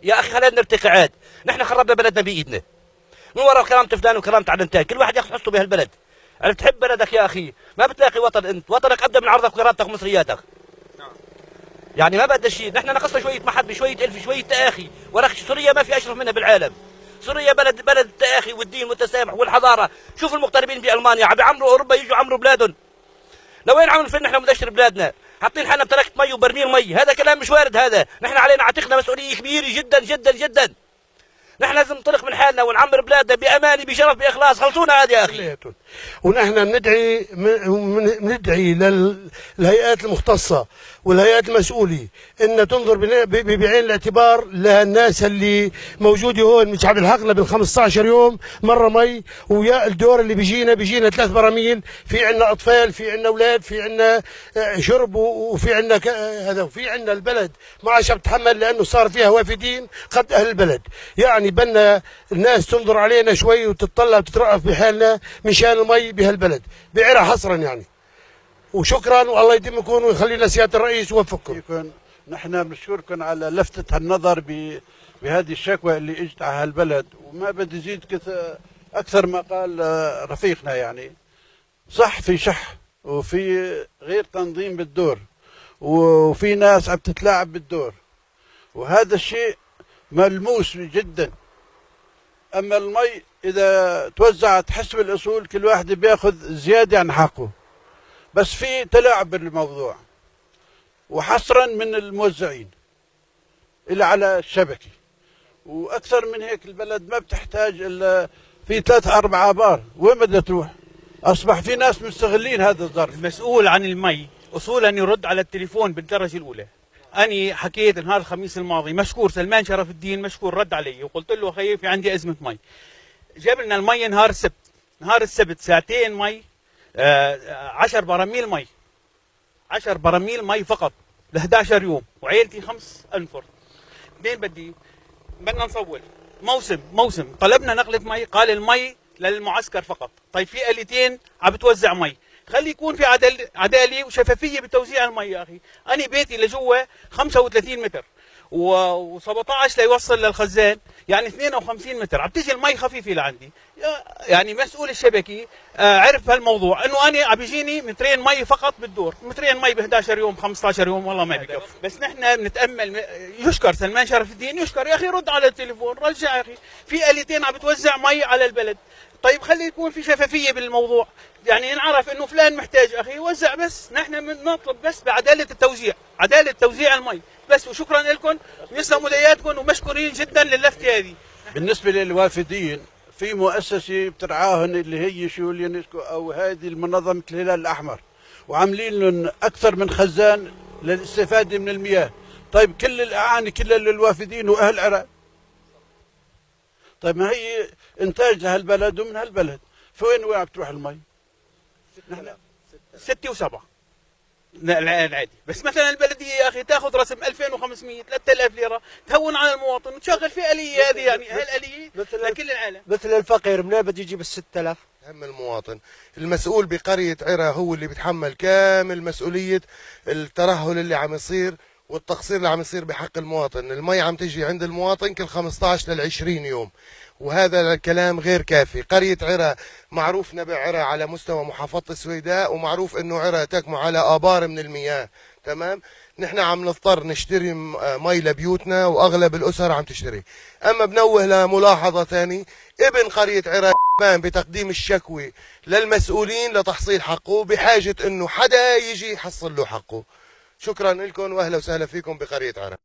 يا اخي خلينا نرتقي عاد. نحن خربنا بلدنا بايدنا من وراء كرامة فلان وكرامة علنتان. كل واحد ياخذ حصته بهالبلد. عرفت تحب بلدك يا اخي ما بتلاقي وطن. انت وطنك ابدا من عرضك وكرامتك ومصرياتك. يعني ما بدنا شيء. نحن نقصنا شويه محبه شويه الف شويه تآخي. ولكن سوريا ما في اشرف منها بالعالم. سوريا بلد التآخي والدين والتسامح والحضاره. شوف المغتربين بألمانيا عم يعمروا اوروبا يجوا يعمروا بلادهم. لوين عم نفل نحن بدنا نشتري بلادنا؟ حاطين حالنا بتركة مي وبرميل مي. هذا كلام مش وارد. هذا نحن علينا عاتقنا مسؤوليه كبيره جدا جدا جدا. نحن لازم ننطلق من حالنا ونعمر بلادنا بأمانة بشرف بإخلاص. خلصونا عاد يا أخي. ونحن بندعي للهيئات المختصة والهيئات المسؤولة أن تنظر بعين الاعتبار للناس اللي موجودة هون مش عم يلحقنا بال 15 يوم مرة مي. ويا الدور اللي بيجينا 3 براميل. في عنا أطفال، في عنا أولاد، في عنا شرب، وفي عنا هذا، وفي عنا البلد ما عادش بتحمل لأنه صار فيها وافدين قد أهل البلد. يعني بدنا الناس تنظر علينا شوي وتتطلع وتترأف بحالنا مشان المي بهالبلد بعرى حصرا يعني. وشكرا والله يديمكم ويخلي لنا سياده الرئيس ويوفقكم. نحن بنشكركم على لفتة النظر بهذه الشكوى اللي اجت على هالبلد. وما بدي زيد اكثر ما قال رفيقنا. يعني صح في شح وفي غير تنظيم بالدور وفي ناس عم تتلاعب بالدور، وهذا الشيء ملموس جدا. اما المي اذا توزعت حسب الاصول كل واحد بياخذ زياده عن حقه، بس في تلاعب بالموضوع وحصرا من الموزعين اللي على الشبكه. واكثر من هيك البلد ما بتحتاج الا في 3-4 ابار. وين بدها تروح؟ اصبح في ناس مستغلين هذا الظرف. المسؤول عن المي اصولا يرد على التليفون بالدرجه الاولى. أنا حكيت نهار الخميس الماضي، مشكور سلمان شرف الدين مشكور رد علي وقلت له خيي في عندي أزمة مي. جاب لنا المي نهار السبت. نهار السبت ساعتين مي، 10 براميل مي. 10 براميل مي فقط ل 11 يوم، وعيلتي 5 أنفر. منين بدنا نصور موسم طلبنا نقلة مي، قال المي للمعسكر فقط. طيب في آلتين عم بتوزع مي، خلي يكون في عدالة وشفافية بتوزيع المي يا أخي. أنا بيتي لجوا 35 متر و17 ليوصل للخزان، يعني 52 متر. عم تيجي المي خفيفة لعندي. يعني مسؤول الشبكة عرف هالموضوع انه انا عم بيجيني مترين مي فقط بالدور. مترين مي ب 11 يوم 15 يوم والله ما بكفي. بس نحن بنتامل. يشكر سلمان شرف الدين، يشكر يا اخي، رد على التليفون، رجع يا اخي. في آلتين عم بتوزع مي على البلد. طيب خلي يكون في شفافية بالموضوع، يعني نعرف انه فلان محتاج اخي وزع. بس نحن بنطلب بس بعدالة التوزيع، عدالة توزيع المي بس. وشكرا لكم ويسلموا ايدياتكم ومشكورين جدا للفتة هذه. بالنسبة للوافدين في مؤسسة بترعاهن اللي هي شو اليونسكو أو هذه المنظمة الهلال الأحمر، وعاملين لهم أكثر من خزان للاستفادة من المياه. طيب كل الأعاني كلها للوافدين وأهل العراق. طيب ما هي إنتاج لهالبلد ومن هالبلد، فوين عم تروح المي؟ نحن 6 و7 العادي. بس مثلا البلديه يا اخي تاخذ رسم 2500 3000 ليره، تهون على المواطن وتشغل في اليه. هذه يعني هالاليه لكل العالم. مثل الفقير منين بده يجيب ال 6000؟ هم المواطن المسؤول بقرية عرا هو اللي بيتحمل كامل مسؤولية الترهل اللي عم يصير والتقصير اللي عم يصير بحق المواطن. المي عم تجي عند المواطن كل 15 ل 20 يوم، وهذا الكلام غير كافي. قرية عرا معروف نبع عرا على مستوى محافظة السويداء، ومعروف انه عرا تكمن على آبار من المياه. تمام. نحن عم نضطر نشتري مي لبيوتنا واغلب الاسر عم تشتري. اما بنوه لملاحظة ثاني، ابن قرية عرا بتقديم الشكوى للمسؤولين لتحصيل حقه، بحاجة انه حدا يجي يحصل له حقه. شكرا لكم واهلا وسهلا فيكم بقرية عرا.